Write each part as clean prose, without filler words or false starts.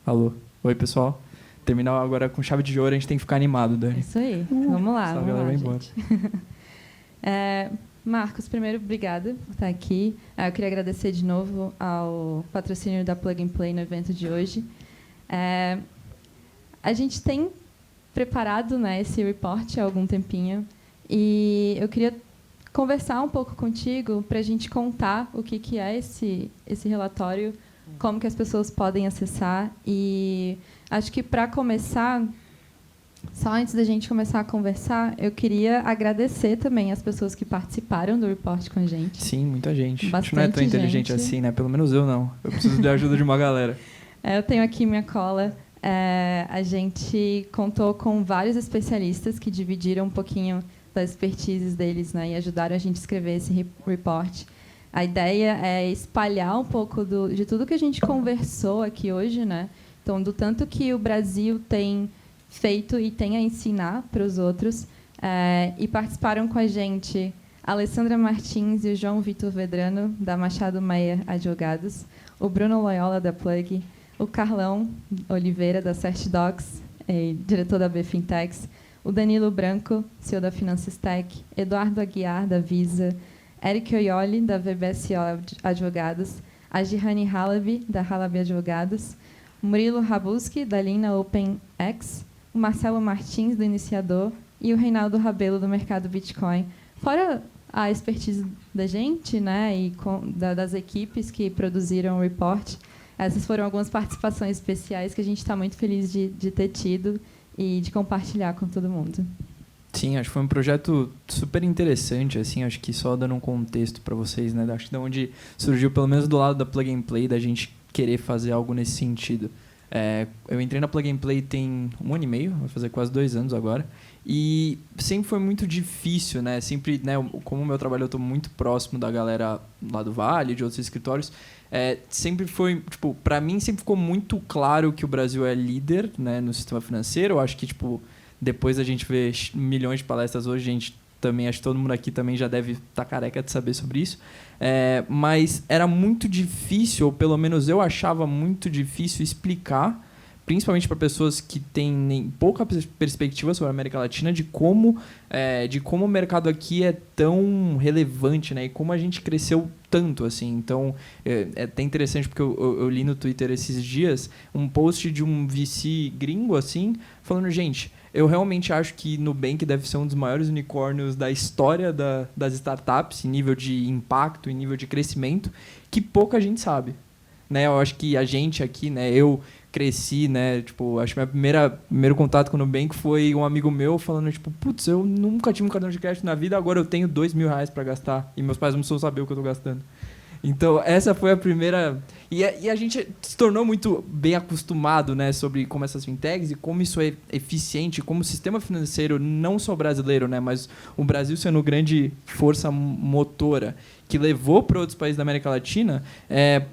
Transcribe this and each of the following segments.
Alô. Oi, pessoal. Terminar agora com chave de ouro, a gente tem que ficar animado, Dani. Isso aí. Vamos lá, Só a vamos galera lá, vai embora. gente. Marcos, primeiro, obrigada por estar aqui. Eu queria agradecer de novo ao patrocínio da Plug and Play no evento de hoje. A gente tem preparado, né, esse report há algum tempinho e eu queria conversar um pouco contigo para a gente contar o que é esse relatório, como que as pessoas podem acessar. E acho que, para começar, só antes da gente começar a conversar, eu queria agradecer também as pessoas que participaram do report com a gente. Sim, muita gente. Bastante a gente não é tão inteligente gente. assim, né? Pelo menos eu não. Eu preciso da ajuda de uma galera. Eu tenho aqui minha cola. A gente contou com vários especialistas que dividiram um pouquinho das expertises deles, né, e ajudaram a gente a escrever esse report. A ideia é espalhar um pouco de tudo que a gente conversou aqui hoje, né? Então, do tanto que o Brasil tem feito e tem a ensinar para os outros. E participaram com a gente a Alessandra Martins e o João Vitor Vedrano, da Machado Meia Advogados, o Bruno Loyola, da Plug, o Carlão Oliveira, da CertDocs, diretor da BFintex, o Danilo Branco, CEO da Finanças Tech, Eduardo Aguiar, da Visa, Eric Oioli, da VBSO Advogados, a Gihani Halabi, da Halabi Advogados, o Murilo Rabuski, da Lina OpenX, o Marcelo Martins, do Iniciador, e o Reinaldo Rabelo, do Mercado Bitcoin. Fora a expertise da gente, né, e das equipes que produziram o report, essas foram algumas participações especiais que a gente está muito feliz de ter tido e de compartilhar com todo mundo. Sim, acho que foi um projeto super interessante, assim, acho que só dando um contexto para vocês, né, acho que de onde surgiu, pelo menos do lado da Plug and Play, da gente querer fazer algo nesse sentido. Eu entrei na Plug and Play tem 1 ano e meio, vai fazer quase 2 anos agora, e sempre foi muito difícil, né, sempre, né, como o meu trabalho eu estou muito próximo da galera lá do Vale, de outros escritórios, sempre foi, tipo, para mim sempre ficou muito claro que o Brasil é líder, né, no sistema financeiro. Eu acho que, tipo, depois a gente vê milhões de palestras hoje, a gente também, acho que todo mundo aqui também já deve estar careca de saber sobre isso. Mas era muito difícil, ou pelo menos eu achava muito difícil explicar, principalmente para pessoas que têm pouca perspectiva sobre a América Latina, de como o mercado aqui é tão relevante, né? E como a gente cresceu tanto, assim. Então, é até interessante, porque eu li no Twitter esses dias um post de um VC gringo, assim, falando, gente, eu realmente acho que Nubank deve ser um dos maiores unicórnios da história das startups, em nível de impacto, em nível de crescimento, que pouca gente sabe. Né? Eu acho que a gente aqui, né, eu cresci, né, tipo, acho que primeiro contato com o Nubank foi um amigo meu falando, tipo, putz, eu nunca tive um cartão de crédito na vida, agora eu tenho R$2.000 para gastar e meus pais não precisam saber o que eu estou gastando. Então, essa foi a primeira... E a gente se tornou muito bem acostumado, né, sobre como essas fintechs e como isso é eficiente, como o sistema financeiro, não só brasileiro, né, mas o Brasil sendo grande força motora que levou para outros países da América Latina,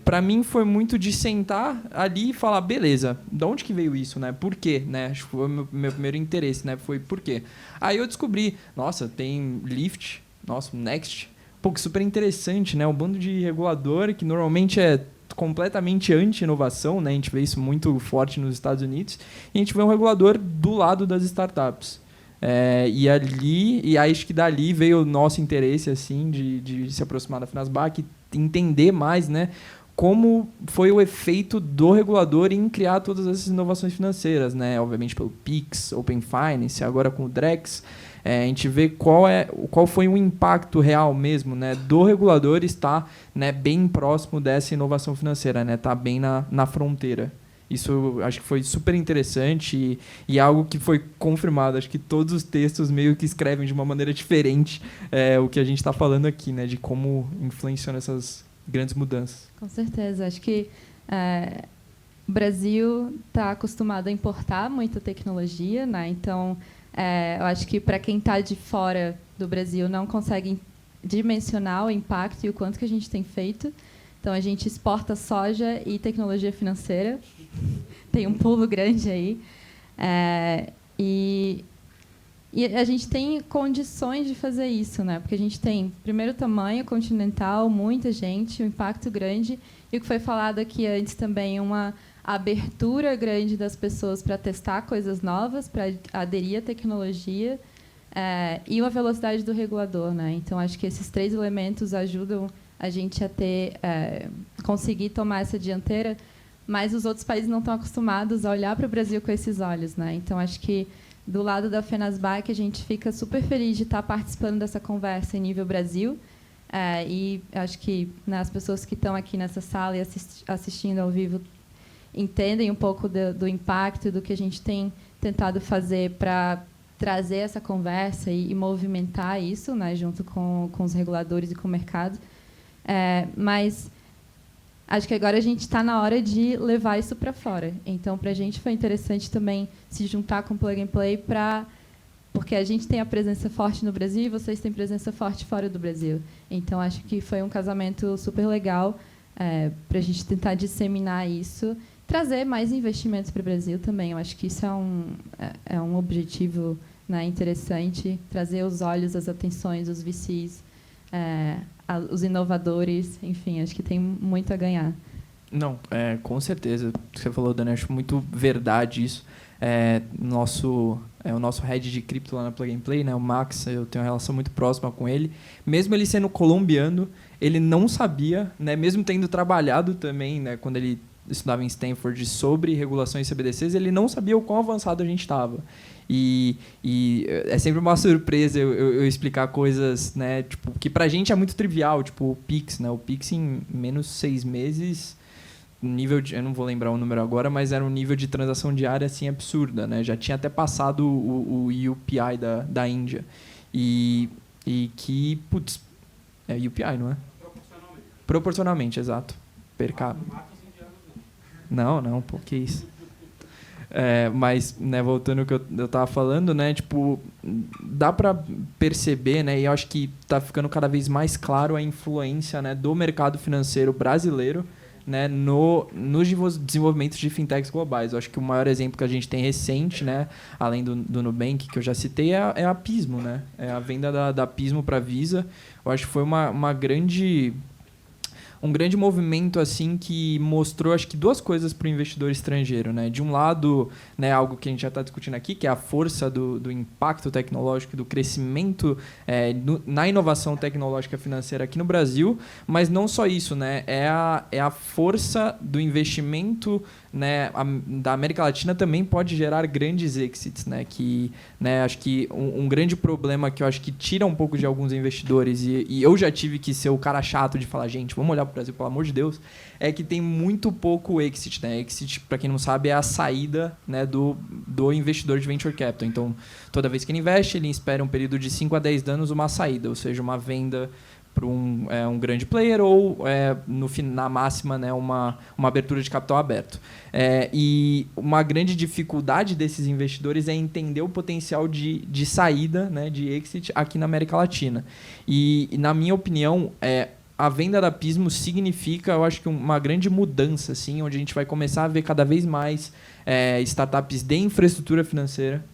para mim foi muito de sentar ali e falar, beleza, de onde que veio isso, né? Por quê? Né? Acho que foi o meu primeiro interesse, né? Foi por quê? Aí eu descobri, nossa, tem Lyft, nossa, Next, pô, que super interessante, né? Um bando de regulador que normalmente é completamente anti-inovação, né? A gente vê isso muito forte nos Estados Unidos, e a gente vê um regulador do lado das startups. E acho que dali veio o nosso interesse assim, de se aproximar da Finasbac e entender mais, né, como foi o efeito do regulador em criar todas essas inovações financeiras, né, obviamente pelo Pix, Open Finance, agora com o Drex. A gente vê qual foi o impacto real mesmo, né, do regulador estar, né, bem próximo dessa inovação financeira, né, tá bem na fronteira. Isso acho que foi super interessante e algo que foi confirmado. Acho que todos os textos meio que escrevem de uma maneira diferente o que a gente está falando aqui, né, de como influenciam essas grandes mudanças. Com certeza. Acho que o Brasil está acostumado a importar muita tecnologia, né? Então, eu acho que para quem está de fora do Brasil não consegue dimensionar o impacto e o quanto que a gente tem feito. Então, a gente exporta soja e tecnologia financeira. Tem um pulo grande aí. E a gente tem condições de fazer isso, né? Porque a gente tem, primeiro, tamanho continental, muita gente, um impacto grande. E o que foi falado aqui antes também, uma a abertura grande das pessoas para testar coisas novas, para aderir à tecnologia, e a velocidade do regulador, né? Então, acho que esses 3 elementos ajudam a gente a conseguir tomar essa dianteira, mas os outros países não estão acostumados a olhar para o Brasil com esses olhos, né? Então, acho que do lado da FENASBAC, a gente fica super feliz de estar participando dessa conversa em nível Brasil, e acho que, né, as pessoas que estão aqui nessa sala e assistindo ao vivo entendem um pouco do impacto do que a gente tem tentado fazer para trazer essa conversa e movimentar isso, né, junto com os reguladores e com o mercado. Mas acho que agora a gente está na hora de levar isso para fora. Então, para a gente foi interessante também se juntar com o Plug and Play, porque a gente tem a presença forte no Brasil e vocês têm presença forte fora do Brasil. Então, acho que foi um casamento super legal para a gente tentar disseminar isso, trazer mais investimentos para o Brasil também. Eu acho que isso é um objetivo, né, interessante, trazer os olhos, as atenções, os VCs, os inovadores, enfim, acho que tem muito a ganhar. Não, com certeza. O que você falou, Dani, acho muito verdade isso. O nosso head de cripto lá na Plug and Play, né, o Max, eu tenho uma relação muito próxima com ele. Mesmo ele sendo colombiano, ele não sabia, né, mesmo tendo trabalhado também, né, quando ele estudava em Stanford sobre regulações CBDCs, ele não sabia o quão avançado a gente estava. E é sempre uma surpresa eu explicar coisas, né, tipo, que pra gente é muito trivial, tipo o Pix, né? O Pix em menos 6 meses, eu não vou lembrar o número agora, mas era um nível de transação diária assim absurda, né? Já tinha até passado o UPI da Índia. E que, putz, é UPI, não é? Proporcionalmente, exato. Per capita. Não, pô, que isso. Mas, né, voltando ao que eu tava falando, né, tipo, dá para perceber, né, e eu acho que tá ficando cada vez mais claro a influência, né, do mercado financeiro brasileiro, né, no desenvolvimento de fintechs globais. Eu acho que o maior exemplo que a gente tem recente, né, além do Nubank, que eu já citei, é a Pismo, né, é a venda da Pismo para Visa. Eu acho que foi um grande movimento assim que mostrou, acho que, 2 coisas para o investidor estrangeiro, né? De um lado, né, algo que a gente já está discutindo aqui, que é a força do impacto tecnológico, do crescimento na inovação tecnológica financeira aqui no Brasil, mas não só isso, né? É a força do investimento, né, da América Latina também pode gerar grandes exits, né? Que, né, acho que um grande problema que eu acho que tira um pouco de alguns investidores, e eu já tive que ser o cara chato de falar, gente, vamos olhar para o Brasil, pelo amor de Deus, é que tem muito pouco exit, né? Exit, para quem não sabe, é a saída, né, do investidor de venture capital. Então, toda vez que ele investe, ele espera um período de 5 a 10 anos uma saída, ou seja, uma venda para um grande player ou, na máxima, né, uma abertura de capital aberto. E uma grande dificuldade desses investidores é entender o potencial de saída, né, de exit aqui na América Latina. E na minha opinião, a venda da Pismo significa, eu acho que uma grande mudança, assim, onde a gente vai começar a ver cada vez mais startups de infraestrutura financeira,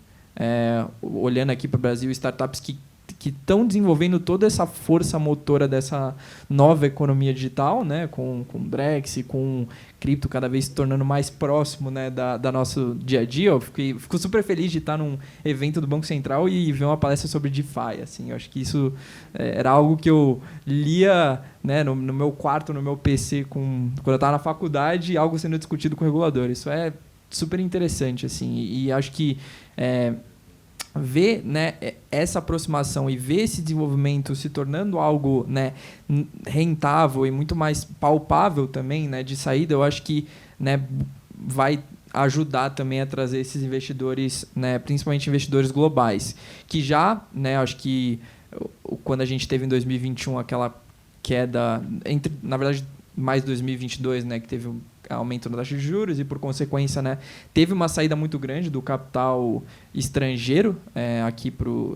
olhando aqui para o Brasil, startups que estão desenvolvendo toda essa força motora dessa nova economia digital, né, com Drex e com cripto cada vez se tornando mais próximo, né, da nosso dia a dia. Eu fico super feliz de estar num evento do Banco Central e ver uma palestra sobre DeFi. Assim, eu acho que isso era algo que eu lia, né, no meu quarto, no meu PC, quando eu estava na faculdade, algo sendo discutido com o regulador. Isso é super interessante, assim, e acho que ver, né, essa aproximação e ver esse desenvolvimento se tornando algo, né, rentável e muito mais palpável também, né, de saída, eu acho que, né, vai ajudar também a trazer esses investidores, né, principalmente investidores globais, que já, né, acho que quando a gente teve em 2021 aquela queda, na verdade mais 2022, né, que teve um aumento na taxa de juros e, por consequência, né, teve uma saída muito grande do capital estrangeiro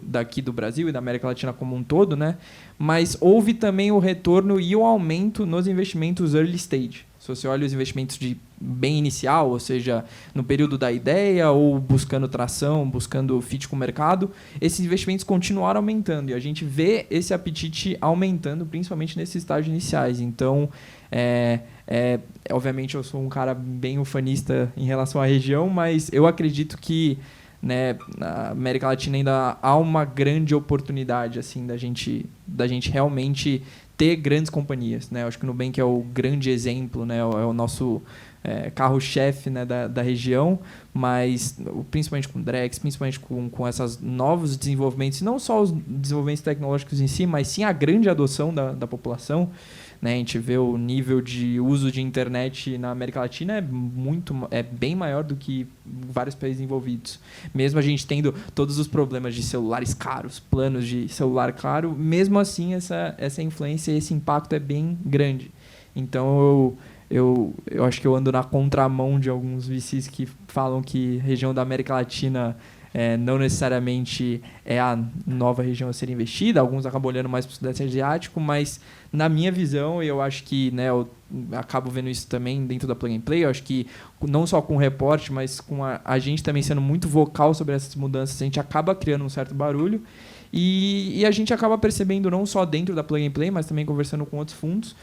daqui do Brasil e da América Latina como um todo, né, mas houve também o retorno e o aumento nos investimentos early stage. Se você olha os investimentos de bem inicial, ou seja, no período da ideia ou buscando tração, buscando fit com o mercado, esses investimentos continuaram aumentando e a gente vê esse apetite aumentando, principalmente nesses estágios iniciais. Então, obviamente eu sou um cara bem ufanista em relação à região, mas eu acredito que, né, na América Latina ainda há uma grande oportunidade assim da gente realmente ter grandes companhias, né? Eu acho que o Nubank é o grande exemplo, né? É o nosso carro-chefe, né, da região, mas principalmente com o Drex, principalmente com esses novos desenvolvimentos, não só os desenvolvimentos tecnológicos em si, mas sim a grande adoção da população. Né, a gente vê o nível de uso de internet na América Latina é bem maior do que vários países envolvidos. Mesmo a gente tendo todos os problemas de celulares caros, planos de celular caro, mesmo assim essa influência, esse impacto é bem grande. Então eu acho que eu ando na contramão de alguns VCs que falam que a região da América Latina não necessariamente é a nova região a ser investida, alguns acabam olhando mais para o Sudeste Asiático, mas na minha visão, eu acho que, né, eu acabo vendo isso também dentro da Plug and Play, eu acho que não só com o reporte, mas com a gente também sendo muito vocal sobre essas mudanças, a gente acaba criando um certo barulho e a gente acaba percebendo não só dentro da Plug and Play, mas também conversando com outros fundos,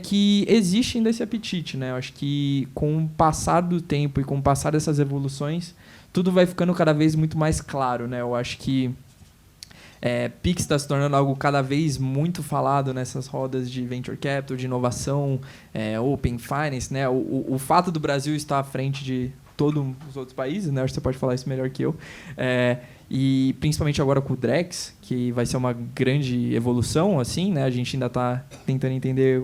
que existe ainda esse apetite, né? Eu acho que com o passar do tempo e com o passar dessas evoluções, tudo vai ficando cada vez muito mais claro, né? Eu acho que Pix está se tornando algo cada vez muito falado nessas rodas de venture capital, de inovação, open finance, né? O fato do Brasil estar à frente de todos os outros países, né? Acho que você pode falar isso melhor que eu. E principalmente agora com o Drex, que vai ser uma grande evolução, assim, né? A gente ainda está tentando entender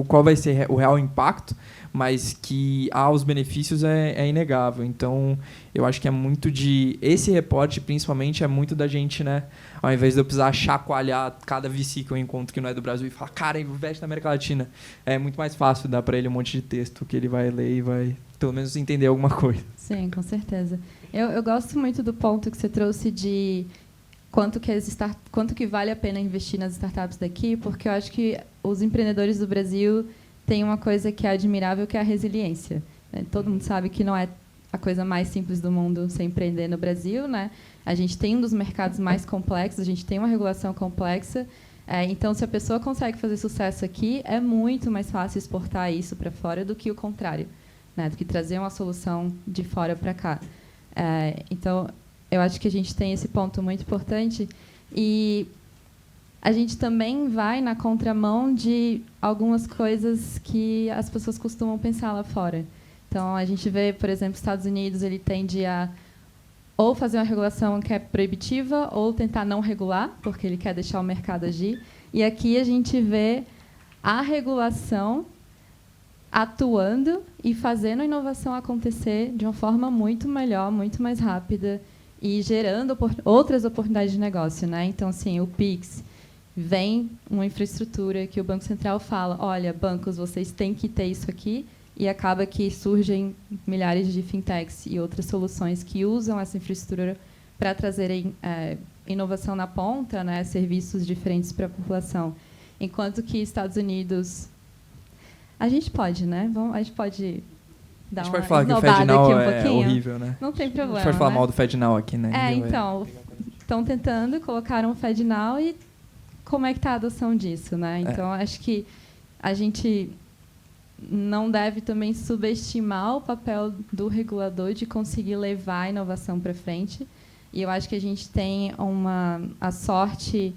qual vai ser o real impacto, mas que os benefícios é inegável. Então, eu acho que é muito esse reporte, principalmente, é muito da gente, né? Ao invés de eu precisar chacoalhar cada VC que eu encontro que não é do Brasil e falar, cara, investe na América Latina. É muito mais fácil dar para ele um monte de texto que ele vai ler e vai, pelo menos, entender alguma coisa. Sim, com certeza. Eu gosto muito do ponto que você trouxe de quanto que vale a pena investir nas startups daqui, porque eu acho que os empreendedores do Brasil têm uma coisa que é admirável, que é a resiliência. Todo mundo sabe que não é a coisa mais simples do mundo ser empreender no Brasil, né? A gente tem um dos mercados mais complexos, a gente tem uma regulação complexa. Então, se a pessoa consegue fazer sucesso aqui, é muito mais fácil exportar isso para fora do que o contrário, né? Do que trazer uma solução de fora para cá. Então, eu acho que a gente tem esse ponto muito importante e a gente também vai na contramão de algumas coisas que as pessoas costumam pensar lá fora. Então, a gente vê, por exemplo, os Estados Unidos, ele tende a ou fazer uma regulação que é proibitiva ou tentar não regular, porque ele quer deixar o mercado agir. E aqui a gente vê a regulação atuando e fazendo a inovação acontecer de uma forma muito melhor, muito mais rápida e gerando outras oportunidades de negócio, né? Então, assim, o Pix vem uma infraestrutura que o Banco Central fala, olha, bancos, vocês têm que ter isso aqui, e acaba que surgem milhares de fintechs e outras soluções que usam essa infraestrutura para trazerem inovação na ponta, né? Serviços diferentes para a população. Enquanto que Estados Unidos... A gente pode, né? A gente pode dar uma falar que o FedNow é horrível, né? Não tem problema. A gente pode falar mal do FedNow aqui, né? Então, estão tentando, colocaram o FedNow e como é que está a adoção disso, né? Então, acho que a gente não deve também subestimar o papel do regulador de conseguir levar a inovação para frente. E eu acho que a gente tem a sorte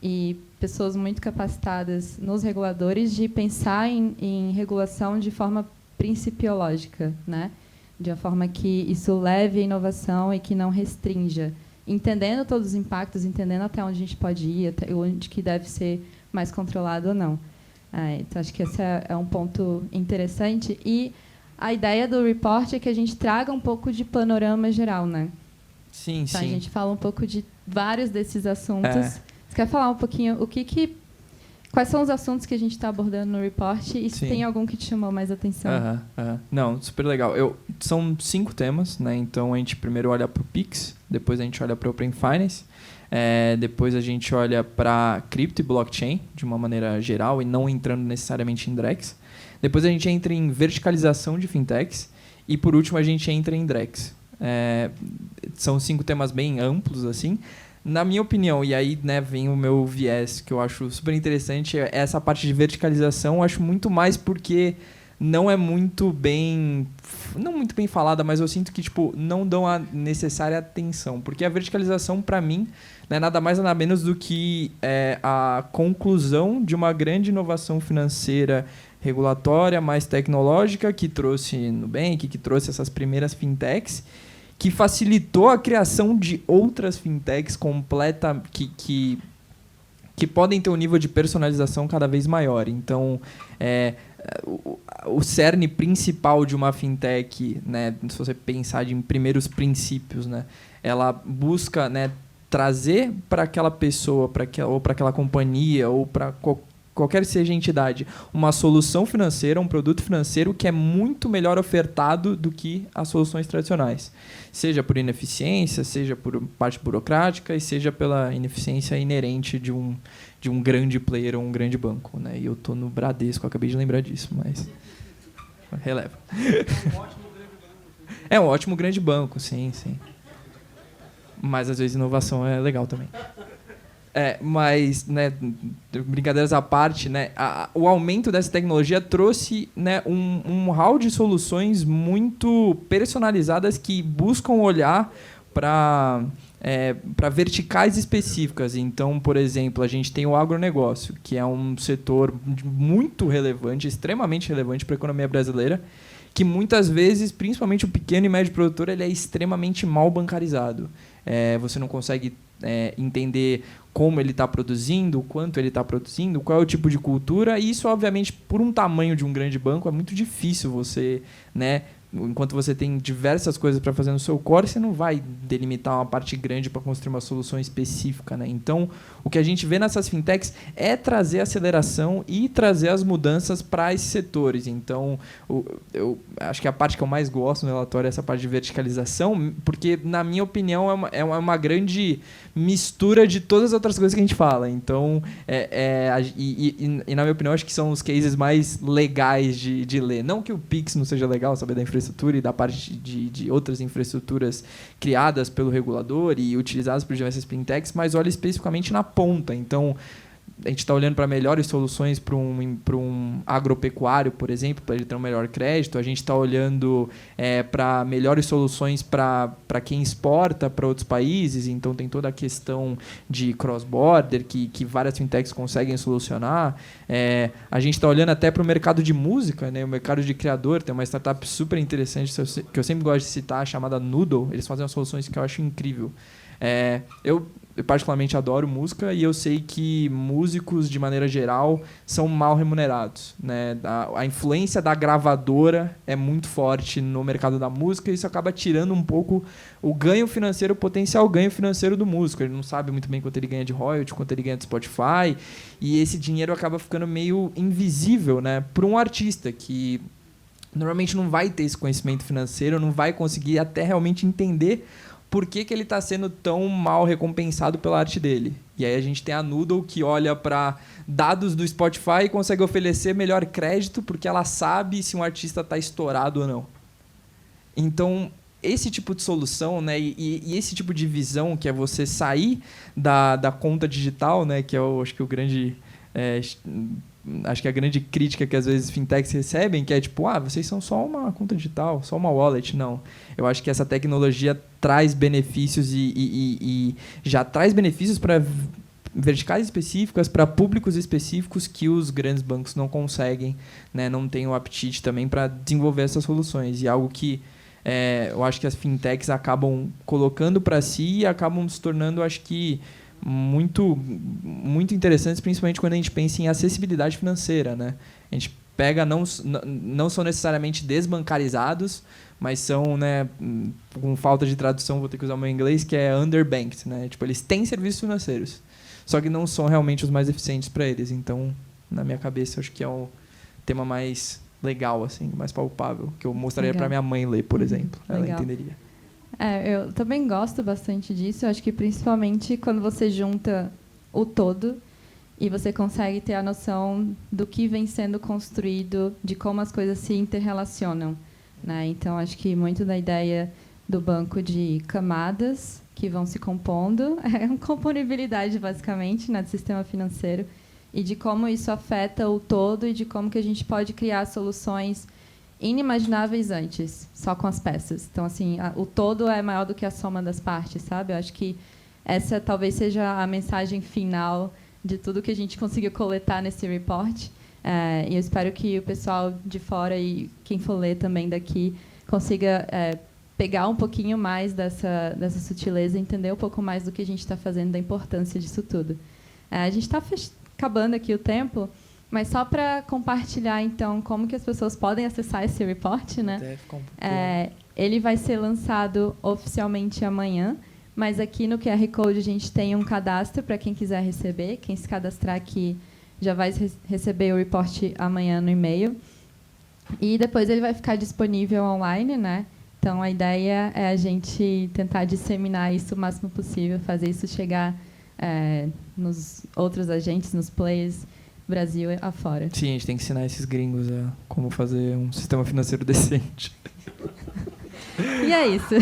e pessoas muito capacitadas nos reguladores de pensar em regulação de forma principiológica, né? De uma forma que isso leve a inovação e que não restrinja, entendendo todos os impactos, entendendo até onde a gente pode ir, até onde que deve ser mais controlado ou não. Então, acho que esse é um ponto interessante. E a ideia do report é que a gente traga um pouco de panorama geral, né? Sim, então, sim. A gente fala um pouco de vários desses assuntos. Você quer falar um pouquinho quais são os assuntos que a gente está abordando no report e se tem algum que te chamou mais atenção? Não, super legal. São 5 temas, né? Então, a gente primeiro olha para o Pix, depois a gente olha para o Open Finance, depois a gente olha para cripto e blockchain, de uma maneira geral, e não entrando necessariamente em Drex. Depois a gente entra em verticalização de fintechs. E, por último, a gente entra em Drex. São 5 temas bem amplos, assim. Na minha opinião, e aí, né, vem o meu viés, que eu acho super interessante, essa parte de verticalização, eu acho muito mais porque não é muito bem... Não muito bem falada, mas eu sinto que, tipo, não dão a necessária atenção. Porque a verticalização, para mim, não é nada mais nada menos do que a conclusão de uma grande inovação financeira regulatória, mais tecnológica, que trouxe Nubank, que trouxe essas primeiras fintechs, que facilitou a criação de outras fintechs que podem ter um nível de personalização cada vez maior. Então, o cerne principal de uma fintech, né, se você pensar em primeiros princípios, né, ela busca, né, trazer para aquela pessoa, ou para aquela companhia, ou para qualquer seja a entidade, uma solução financeira, um produto financeiro que é muito melhor ofertado do que as soluções tradicionais. Seja por ineficiência, seja por parte burocrática e seja pela ineficiência inerente de um grande player ou um grande banco, né? E eu estou no Bradesco, acabei de lembrar disso, mas releva. É um ótimo grande banco, sim. Mas às vezes inovação é legal também. Mas, né, brincadeiras à parte, né, o aumento dessa tecnologia trouxe, né, um hall de soluções muito personalizadas que buscam olhar para verticais específicas. Então, por exemplo, a gente tem o agronegócio, que é um setor muito relevante, extremamente relevante para a economia brasileira, que muitas vezes, principalmente o pequeno e médio produtor, ele é extremamente mal bancarizado. Você não consegue entender como ele está produzindo, o quanto ele está produzindo, qual é o tipo de cultura. E isso, obviamente, por um tamanho de um grande banco, é muito difícil você, né, enquanto você tem diversas coisas para fazer no seu core, você não vai delimitar uma parte grande para construir uma solução específica, né? Então, o que a gente vê nessas fintechs é trazer aceleração e trazer as mudanças para esses setores. Então, eu acho que a parte que eu mais gosto no relatório é essa parte de verticalização, porque, na minha opinião, é uma grande mistura de todas as outras coisas que a gente fala. Então, na minha opinião, acho que são os cases mais legais de ler. Não que o Pix não seja legal, saber da infraestrutura e da parte de outras infraestruturas criadas pelo regulador e utilizadas por diversas fintechs, mas olha especificamente na ponta. Então, a gente está olhando para melhores soluções para um agropecuário, por exemplo, para ele ter um melhor crédito. A gente está olhando para melhores soluções para quem exporta para outros países. Então, tem toda a questão de cross-border que várias fintechs conseguem solucionar. A gente está olhando até para o mercado de música, né? O mercado de criador. Tem uma startup super interessante que eu sempre gosto de citar, chamada Noodle. Eles fazem umas soluções que eu acho incrível. Eu particularmente adoro música e eu sei que músicos, de maneira geral, são mal remunerados, né? A influência da gravadora é muito forte no mercado da música e isso acaba tirando um pouco o ganho financeiro, o potencial ganho financeiro do músico. Ele não sabe muito bem quanto ele ganha de royalty, quanto ele ganha de Spotify, e esse dinheiro acaba ficando meio invisível, né, para um artista que normalmente não vai ter esse conhecimento financeiro, não vai conseguir até realmente entender por que ele está sendo tão mal recompensado pela arte dele. E aí a gente tem a Noodle, que olha para dados do Spotify e consegue oferecer melhor crédito porque ela sabe se um artista está estourado ou não. Então, esse tipo de solução, né, e esse tipo de visão, que é você sair da conta digital, né, que é acho que o grande... acho que a grande crítica que às vezes fintechs recebem, que é tipo, vocês são só uma conta digital, só uma wallet. Não. Eu acho que essa tecnologia traz benefícios e já traz benefícios para verticais específicas, para públicos específicos que os grandes bancos não conseguem, né, não têm o apetite também para desenvolver essas soluções. E algo que eu acho que as fintechs acabam colocando para si e acabam se tornando, acho que, muito, muito interessantes, principalmente quando a gente pensa em acessibilidade financeira, né? A gente pega, não são necessariamente desbancarizados, mas são, né, com falta de tradução, vou ter que usar o meu inglês, que é underbanked, né? Tipo, eles têm serviços financeiros, só que não são realmente os mais eficientes para eles. Então, na minha cabeça, acho que é o tema mais legal, assim, mais palpável, que eu mostraria para minha mãe ler, por exemplo. Ela entenderia. Eu também gosto bastante disso. Eu acho que principalmente quando você junta o todo e você consegue ter a noção do que vem sendo construído, de como as coisas se interrelacionam, né? Então, acho que muito da ideia do banco de camadas que vão se compondo, é uma componibilidade, basicamente, né, do sistema financeiro, e de como isso afeta o todo e de como que a gente pode criar soluções inimagináveis antes, só com as peças. Então, assim, o todo é maior do que a soma das partes, sabe? Eu acho que essa talvez seja a mensagem final de tudo que a gente conseguiu coletar nesse report. E eu espero que o pessoal de fora e quem for ler também daqui consiga pegar um pouquinho mais dessa sutileza, entender um pouco mais do que a gente está fazendo, da importância disso tudo. A gente está acabando aqui o tempo, mas só para compartilhar, então, como que as pessoas podem acessar esse report, né? Ele vai ser lançado oficialmente amanhã, mas aqui no QR Code a gente tem um cadastro para quem quiser receber. Quem se cadastrar aqui já vai receber o report amanhã no e-mail. E depois ele vai ficar disponível online, né? Então, a ideia é a gente tentar disseminar isso o máximo possível, fazer isso chegar nos outros agentes, nos players, Brasil afora. Sim, a gente tem que ensinar esses gringos a como fazer um sistema financeiro decente. E é isso.